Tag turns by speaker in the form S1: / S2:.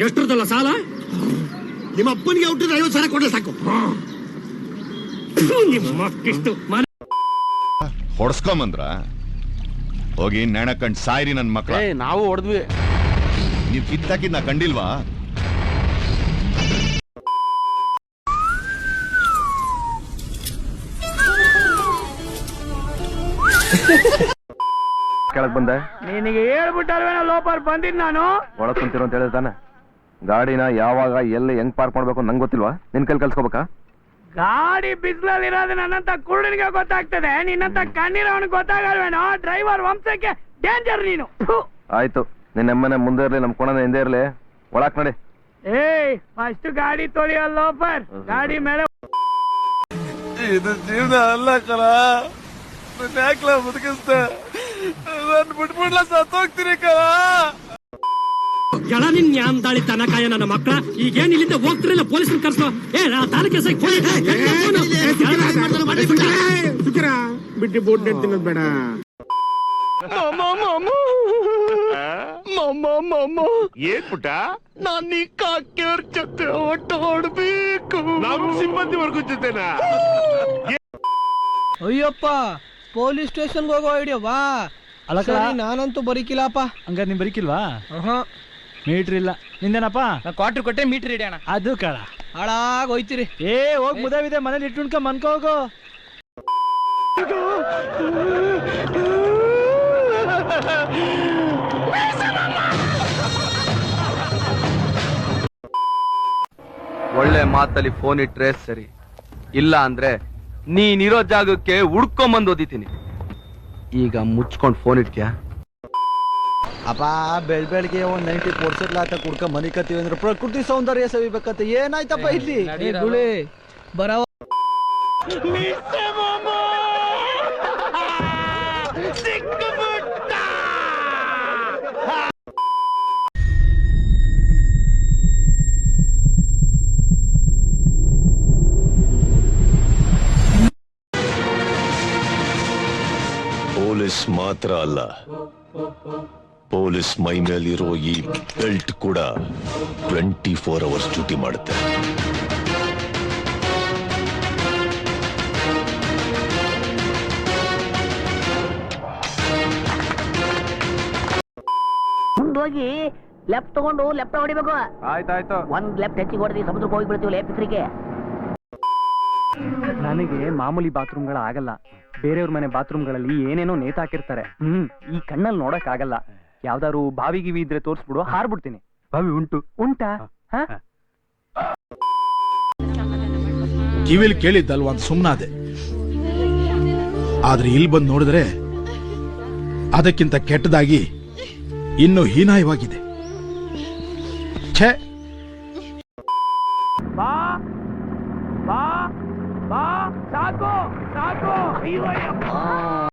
S1: ಎಷ್ಟರದಲ್ಲ ಸಾಲ?
S2: ನಿಮ್ಮ ಅಪ್ಪನಿಗೆ ಹುಟ್ಟಿದ್ರೆ 50,000 ಕೊಡ್ಲೆ ಸಾಕು.
S1: ನಿಮ್ಮಕ್ಕಿಷ್ಟು
S3: ಹೊಡ್ಸ್ಕೊಂಬಂದ್ರ ಹೋಗಿ ನೆಣ ಕಂಡ್ ಸಾಯ್ರಿ ನನ್ ಮಕ್ಳ.
S4: ನಾವು ಹೊಡೆದ್ವಿ.
S3: ನೀವ್ ಕಿತ್ತಾಕಿದ್ ನಾ ಕಂಡಿಲ್ವಾ?
S4: ಕೆಳಗ್ ಬಂದೆ.
S1: ನಿನಗೆ ಹೇಳ್ಬಿಟ್ಟಲ್ವೇನೋ ಲೋಪರ್ ಬಂದಿದ್ ನಾನು.
S4: ಒಳಗ್ ಕುಂತಿರೋ ಅಂತ ಹೇಳಿದ ತಾನೆ. ಗಾಡಿನ ಯಾವಾಗ ಎಲ್ಲಿ ಹೆಂಗ್ ಪಾರ್ಕ್ ಮಾಡ್ಬೇಕು ನಂಗೆ ಗೊತ್ತಿಲ್ವಾ? ನಿನ್ ಕೈಲಿ ಕಲ್ಸ್ಕೋಬೇಕಾ?
S1: ಗಾಡಿ ಬಿಸಿಲಲ್ಲಿ ಇರೋದು ನನ್ನಂತ ಕುರುಡನಿಗೆ ಗೊತ್ತಾಗ್ತದೆ, ನಿನ್ನಂತ ಕಣ್ಣಿರೋನಿಗೆ ಗೊತ್ತಾಗಲ್ವೇನೋ? ಡ್ರೈವರ್ ವಂಶಕ್ಕೆ ಡೇಂಜರ್ ನೀನು.
S4: ಆಯ್ತು, ನಿನ್ನ ಎಮ್ಮನೆ ಮುಂದೆ ಇರ್ಲಿ, ನಮ್ ಕೋಣನ ಹಿಂದೆ ಇರ್ಲಿ. ಒಳಕ್ ನೋಡಿ.
S1: ಫಸ್ಟ್ ಗಾಡಿ ತೊಳೆಯೋ ಲೋಪರ್. ಗಾಡಿ ಮೇಲೆ
S5: ಇದು ಜೀವನ ಅಲ್ಲ ಕಲ. ನನ್ನ ಯಾಕ್ಲ ಬದುಕಿಸ್ತೆ? ನಾನು ಬಿಟ್ಬಿಡ್ಲ ಸತ್ತೋಗ್ತೀನಿ ಕಲ.
S1: ಜಳ ನಿನ್ ಯಾಂದಾಳಿ ತನಕಾಯ ನನ್ನ ಮಕ್ಕಳ. ಈಗೇನ್ ಇಲ್ಲಿಂದ ಹೋಗ್ತಿರಲ್ಲ, ಪೊಲೀಸ್ ಕರ್ಸೋ. ತಾಲೂಕೆ
S2: ಬಿಟ್ಟು ಬೋಟ್ ತಿನ್ನೋದು ಬೇಡ.
S5: ಏನ್ ಪುಟ್ಟ?
S1: ನಾನು ಈ ಕಾಕಿಯವ್ರ ಜೊತೆ ಒಟ್ಟ ಹೊಡ್ಬೇಕು.
S5: ನಮ್ ಸಿಬ್ಬಂದಿ ವರ್ಗದ ಜೊತೆನಾ?
S6: ಅಯ್ಯಪ್ಪ, ಪೊಲೀಸ್ ಸ್ಟೇಷನ್ಗೆ ಹೋಗೋ ಐಡಿಯಾವಾ?
S7: ಅಲ್ಲ
S6: ನಾನಂತೂ ಬರೀಕಿಲ್ಲಪ್ಪ.
S7: ಹಂಗಾರೆ ನೀನ್ ಬರೀಕಿಲ್ವಾ?
S6: ಮೀಟ್ರ್ ಇಲ್ಲ.
S7: ನಿಂದೇನಪ್ಪ?
S6: ಕ್ವಾರ್ಟರ್ ಕೊಟ್ಟೆ ಮೀಟ್ರ್ ಇಡಿ ಅಣ್ಣ.
S7: ಅದು ಕಳ
S6: ಹಾಳಾಗ್ ಹೋಯ್ತಿರಿ.
S7: ಹೋಗ್ ಮುದಾವಿದೆ, ಮನೇಲಿ ಇಟ್ಟುಣ್ಕ ಮನ್ಕೋ ಹೋಗು.
S4: ಒಳ್ಳೆ ಮಾತಲ್ಲಿ ಫೋನ್ ಇಟ್ರೆ ಸರಿ, ಇಲ್ಲ ಅಂದ್ರೆ ನೀನಿರೋ ಜಾಗಕ್ಕೆ ಹುಡ್ಕೊಂಬಂದು ಓದಿತೀನಿ. ಈಗ ಮುಚ್ಕೊಂಡ್ ಫೋನ್ ಇಡ್ತೀಯಾ?
S8: ಅಪ್ಪ, ಬೆಳಗ್ಗೆ ಒಂದ್ 90% ಲಾತ ಕುಡ್ಕ ಮನಿ ಕತ್ತೀವಿ ಅಂದ್ರೆ ಪ್ರಕೃತಿ ಸೌಂದರ್ಯ ಸವಿಬೇಕಂತ ಏನಾಯ್ತಪ್ಪ ಇಲ್ಲಿ?
S6: ಬರವ
S3: ಪೊಲೀಸ್ ಮಾತ್ರ ಅಲ್ಲ, ಪೊಲೀಸ್ ಮೈ ಮೇಲಿರೋ ಈ ಬೆಲ್ಟ್ ಕೂಡ 24 ಅವರ್ಸ್ ಡ್ಯೂಟಿ ಮಾಡುತ್ತೆ.
S9: ಮುಂದೋಗಿ ಲೆಫ್ಟ್ ತಗೊಂಡು ಲೆಫ್ಟ್ ಹೊಡಿಬೇಕು.
S4: ಆಯ್ತಾಯ್ತು.
S9: ಒಂದ್ ಲೆಫ್ಟ್ ಹೆಚ್ಚಿಗೆ ಹೊಡೆದಿ ಸಮುದ್ರಕ್ಕೆ ಹೋಗಿ ಬಿಡ್ತೀವಿ ಲೆಫ್ಟ್ರಿಗೆ.
S7: ನನಗೆ ಮಾಮೂಲಿ ಬಾತ್ರೂಮ್ಗಳ ಆಗಲ್ಲ. ಬೇರೆಯವ್ರ ಮನೆ ಬಾತ್ರೂಮ್ಗಳಲ್ಲಿ ಏನೇನೋ ನೇತಾಕಿರ್ತಾರೆ. ಈ ಕಣ್ಣಲ್ಲಿ ನೋಡಕ್ ಆಗಲ್ಲ. ಯಾವ್ದಾರು ಬಾವಿ ಗಿವಿ ಇದ್ರೆ ತೋರ್ಸ್ಬಿಡು, ಹಾರ್ಬಿಡ್ತೀನಿ. ಬಾವಿ ಉಂಟಾ?
S2: ಕಿವಿಲ್ ಕೇಳಿದ್ದಲ್ವ ಅಂತ ಸುಮ್ನಾದೆ. ಆದ್ರೆ ಇಲ್ಲಿ ಬಂದು ನೋಡಿದ್ರೆ ಅದಕ್ಕಿಂತ ಕೆಟ್ಟದಾಗಿ ಇನ್ನು ಹೀನಾಯವಾಗಿದೆ. ಛೇ,
S1: ಬಾ ಬಾ ಬಾ, ಸಾಕು ಸಾಕು. ಅಯ್ಯೋ